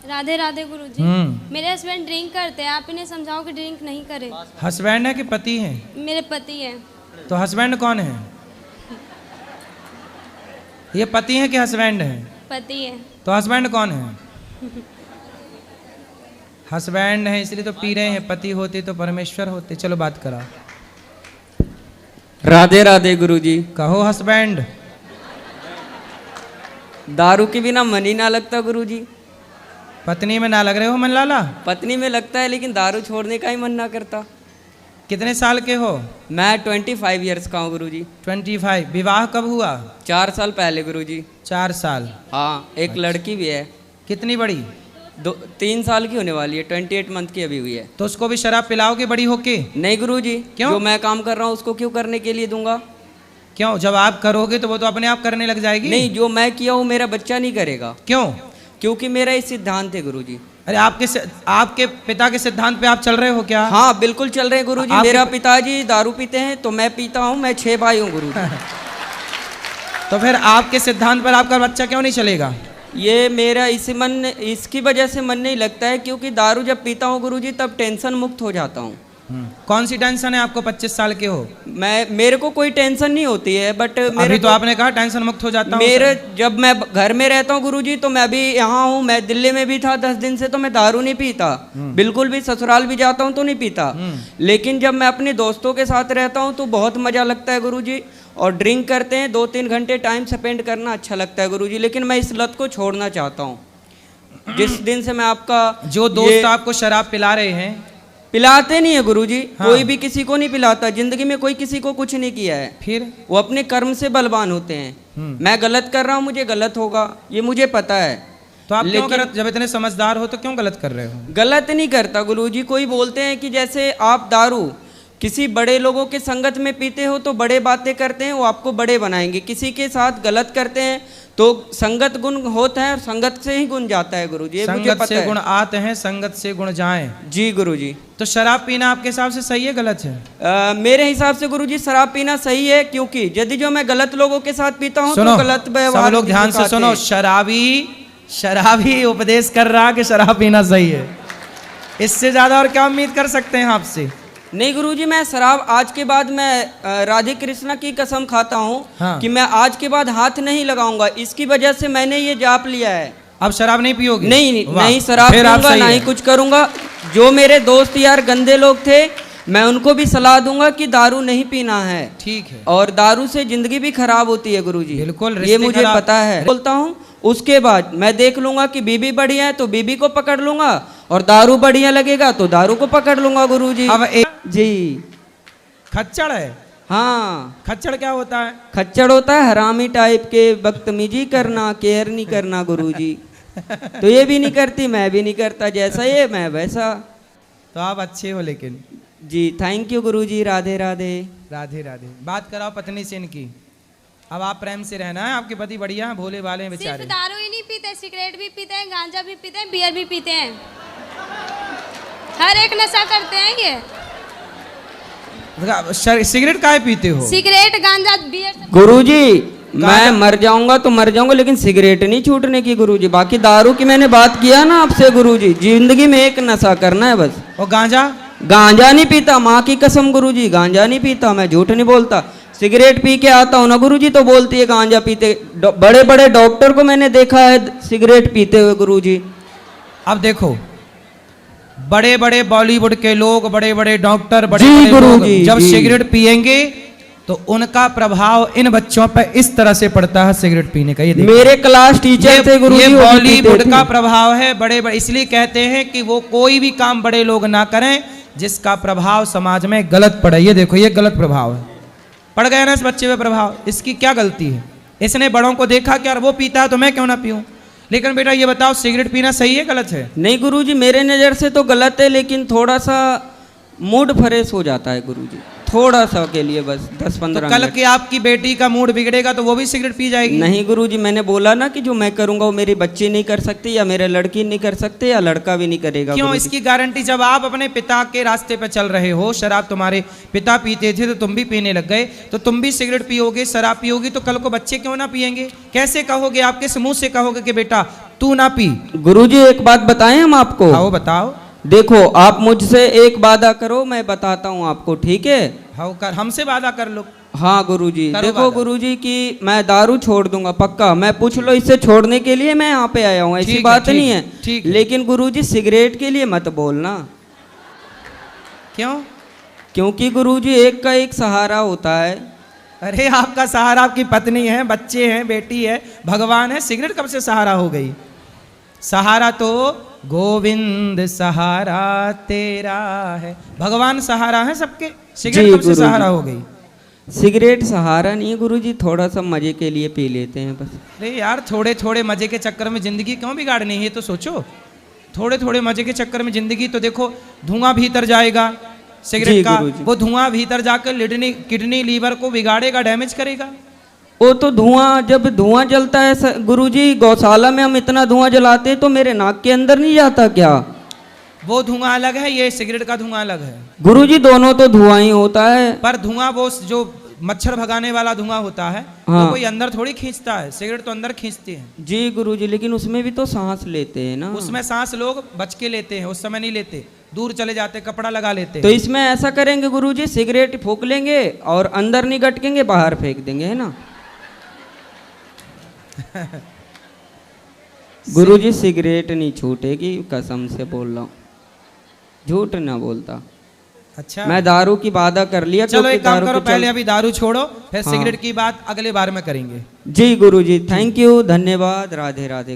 राधे राधे गुरुजी। मेरे husband drink करते हैं, आप इन्हें समझाओ कि ड्रिंक नहीं करे। हस्बैंड है कि पति है? मेरे पति हैं। तो हस्बैंड कौन है? ये पति है कि हस्बैंड है? पति है। तो हस्बैंड कौन है? हस्बैंड है इसलिए तो पी रहे हैं, पति होते तो परमेश्वर होते। चलो बात करा। राधे राधे गुरुजी। कहो हस्बैंड। दारू के बिना मन ही ना लगता गुरुजी। पत्नी में ना लग रहे हो मन लाला? पत्नी में लगता है लेकिन दारू छोड़ने का ही मन ना करता। कितने साल के हो? मैं 25 इयर्स का हूँ गुरुजी। 25। विवाह कब हुआ? 4 साल पहले गुरुजी। 4 साल। हाँ, एक लड़की भी है। कितनी बड़ी? 3 साल की होने वाली है, 28 मंथ की अभी हुई है। तो उसको भी शराब पिलाओगे बड़ी होके? नहीं गुरुजी। क्यों? जो मैं काम कर रहा हूँ उसको क्यों करने के लिए दूंगा? क्यों? जब आप करोगे तो वो तो अपने आप करने लग जाएगी। नहीं, जो मैं किया हूँ मेरा बच्चा नहीं करेगा। क्यों? क्योंकि मेरा ये सिद्धांत है गुरुजी। अरे आपके पिता के सिद्धांत पे आप चल रहे हो क्या? हाँ बिल्कुल चल रहे हैं गुरुजी। मेरा पिताजी दारू पीते हैं तो मैं पीता हूँ। मैं 6 भाई हूँ गुरुजी। तो फिर आपके सिद्धांत पर आपका बच्चा क्यों नहीं चलेगा? ये मेरा इसकी वजह से मन नहीं लगता है, क्योंकि दारू जब पीता हूँ गुरुजी तब टेंशन मुक्त हो जाता हूँ। कौन सी टेंशन है आपको? 25 साल के हो। मेरे को कोई टेंशन नहीं होती है, बट अभी तो आपने कहा टेंशन मुक्त हो जाता हूँ। जब मैं घर में रहता हूँ गुरुजी तो मैं अभी यहाँ हूँ, मैं दिल्ली में भी था 10 दिन से, तो मैं दारू नहीं पीता बिल्कुल भी। ससुराल भी जाता हूँ तो नहीं पीता। लेकिन जब मैं अपने दोस्तों के साथ रहता हूँ तो बहुत मजा लगता है गुरुजी। और ड्रिंक करते हैं 2-3 घंटे टाइम स्पेंड करना अच्छा लगता है गुरुजी। लेकिन मैं इस लत को छोड़ना चाहता हूँ। जिस दिन से मैं आपका जो दोस्त आपको शराब पिला रहे हैं, पिलाते नहीं है गुरुजी। हाँ। कोई भी किसी को नहीं पिलाता। जिंदगी में कोई किसी को कुछ नहीं किया है। फिर वो अपने कर्म से बलवान होते हैं। मैं गलत कर रहा हूँ, मुझे गलत होगा, ये मुझे पता है। तो आप क्यों गलत? जब इतने समझदार हो तो क्यों गलत कर रहे हो? गलत नहीं करता गुरुजी। कोई बोलते हैं कि जैसे आप दारू किसी बड़े लोगों के संगत में पीते हो तो बड़े बातें करते हैं, वो आपको बड़े बनाएंगे। किसी के साथ गलत करते हैं तो संगत गुण होता है और संगत से ही गुण जाता है गुरुजी। ये मुझे पता से है। गुण आते हैं, संगत से गुण जाएं। जी गुरुजी। तो शराब पीना आपके हिसाब से सही है गलत है? मेरे हिसाब से गुरुजी शराब पीना सही है, क्योंकि यदि जो मैं गलत लोगों के साथ पीता हूँ तो गलत व्यवहार। सब लोग ध्यान से सुनो। शराबी उपदेश कर रहा कि शराब पीना सही है। इससे ज्यादा और क्या उम्मीद कर सकते हैं आपसे? नहीं गुरुजी, मैं शराब आज के बाद मैं राधे कृष्णा की कसम खाता हूँ। हाँ। कि मैं आज के बाद हाथ नहीं लगाऊंगा। इसकी वजह से मैंने ये जाप लिया है। अब शराब नहीं पियोगे? नहीं शराब पीऊंगा, ना ही कुछ करूंगा। जो मेरे दोस्त यार गंदे लोग थे मैं उनको भी सलाह दूंगा कि दारू नहीं पीना है। ठीक है। और दारू से जिंदगी भी खराब होती है गुरुजी। बिल्कुल, ये मुझे पता है। बोलता हूँ उसके बाद मैं देख लूंगा कि बीबी बढ़िया है तो बीबी को पकड़ लूंगा, और दारू बढ़िया लगेगा तो दारू को पकड़ लूंगा गुरुजी। अब जी। खच्चड़ है? हाँ। खच्चड़ क्या होता है? खच्चड़ होता है हरामी टाइप के, बदतमीजी करना, केयर नहीं करना गुरुजी। तो ये भी नहीं करती, मैं भी नहीं करता। जैसा ये मैं वैसा। तो आप अच्छे हो लेकिन। जी थैंक यू गुरुजी। राधे राधे। राधे राधे। बात कराओ पत्नी से इनकी। अब आप प्रेम से रहना है। आपके पति बढ़िया हैं, भोले भाले हैं बेचारे। सिर्फ दारू ही नहीं पीते, सिगरेट भी पीते हैं, गांजा भी पीते हैं, बियर भी पीते हैं। हर एक नशा करते हैं ये। सिगरेट काहे पीते हो? सिगरेट, गांजा, बियर। गुरुजी मैं मर जाऊंगा तो मर जाऊंगा, लेकिन सिगरेट नहीं छूटने की गुरुजी। बाकी दारू की मैंने बात किया ना आपसे गुरुजी। जिंदगी में एक नशा करना है बस। और गांजा? गांजा नहीं पीता, माँ की कसम गुरुजी। गांजा नहीं पीता, मैं झूठ नहीं बोलता। सिगरेट पी के आता हूँ ना गुरुजी तो बोलती है गांजा पीते। बड़े बड़े डॉक्टर को मैंने देखा है सिगरेट पीते हुए गुरुजी। अब देखो, बड़े बड़े बॉलीवुड के लोग, बड़े बड़े डॉक्टर, बड़े जी बड़े लोग जब जी। सिगरेट पिएंगे तो उनका प्रभाव इन बच्चों पर इस तरह से पड़ता है सिगरेट पीने का। ये मेरे क्लास टीचर थे गुरुजी। ये बॉलीवुड का प्रभाव है। बड़े बड़े इसलिए कहते हैं कि वो कोई भी काम बड़े लोग ना करें जिसका प्रभाव समाज में गलत पड़े। ये देखो, ये गलत प्रभाव है। पड़ गया ना इस बच्चे पे प्रभाव। इसकी क्या गलती है? इसने बड़ों को देखा कि यार वो पीता है तो मैं क्यों ना पीऊं। लेकिन बेटा ये बताओ, सिगरेट पीना सही है गलत है? नहीं गुरुजी, मेरे नज़र से तो गलत है, लेकिन थोड़ा सा मूड फ्रेश हो जाता है गुरुजी। थोड़ा सा के लिए बस 10-15 तो कल मिनट। के आपकी बेटी का मूड बिगड़ेगा तो वो भी सिगरेट पी जाएगी। नहीं गुरुजी, मैंने बोला ना कि जो मैं करूंगा वो मेरी बच्ची नहीं कर सकती, या मेरे लड़की नहीं कर सकते, या लड़का भी नहीं करेगा। क्यों? गुरुजी। इसकी गारंटी जब आप अपने पिता के रास्ते पे चल रहे हो, शराब तुम्हारे पिता पीते थे तो तुम भी पीने लग गए, तो तुम भी सिगरेट पियोगे, शराब पियोगी, तो कल को बच्चे क्यों ना पिएंगे? कैसे कहोगे? आप किस मुंह से कहोगे कि बेटा तू ना पी? गुरुजी एक बात बताएं हम आपको। आओ बताओ। देखो आप मुझसे एक वादा करो, मैं बताता हूँ आपको, ठीक है? हाँ कर, हमसे वादा कर लो। हाँ गुरुजी, करो देखो वादा। गुरुजी कि मैं दारू छोड़ दूंगा पक्का। मैं पूछ लो इससे छोड़ने के लिए मैं यहाँ पे आया हूँ, ऐसी ठीक है, बात ठीक नहीं है, है। ठीक है। लेकिन गुरुजी सिगरेट के लिए मत बोलना, क्यों? क्योंकि गुरुजी एक का एक सहारा होता है। अरे आपका सहारा आपकी पत्नी है, बच्चे हैं, बेटी है, भगवान है। सिगरेट कब से सहारा हो गई? सहारा तो गोविंद सहारा तेरा है, भगवान सहारा है सबके। सिगरेट जी, कब से गुरुजी। सहारा हो गई? सिगरेट सहारा नहीं है गुरुजी, थोड़ा सा मजे के लिए पी लेते हैं बस। अरे यार थोड़े थोड़े मजे के चक्कर में जिंदगी क्यों बिगाड़नी है, ये तो सोचो। थोड़े थोड़े मजे के चक्कर में जिंदगी, तो देखो धुआं भीतर जाएगा जी, सिगरेट का, गुरुजी। वो धुआं भीतर जाकर किडनी लीवर को बिगाड़ेगा, डैमेज करेगा। वो तो धुआं, जब धुआं जलता है गुरुजी, गौशाला में हम इतना धुआं जलाते हैं तो मेरे नाक के अंदर नहीं जाता क्या? वो धुआं अलग है, ये सिगरेट का धुआं अलग है। गुरुजी दोनों तो धुआं ही होता है। पर धुआं वो जो मच्छर भगाने वाला धुआं होता है, हाँ। वो कोई अंदर थोड़ी खींचता है, सिगरेट तो अंदर खींचती है। जी गुरुजी, लेकिन उसमें भी तो सांस लेते हैं ना। उसमें सांस लोग बच के लेते हैं, उस समय नहीं लेते, दूर चले जाते, कपड़ा लगा लेते। तो इसमें ऐसा करेंगे गुरुजी, सिगरेट फूंक लेंगे और अंदर नहीं गटकेंगे, बाहर फेंक देंगे, है ना? गुरुजी सिगरेट नहीं छूटेगी, कसम से बोल रहा हूँ, झूठ ना बोलता। अच्छा मैं दारू की वादा कर लिया। चलो क्योंकि एक काम दारू करो, के पहले चल- अभी दारू छोड़ो, फिर हाँ। सिगरेट की बात अगले बार में करेंगे। जी गुरुजी, थैंक यू, धन्यवाद, राधे राधे।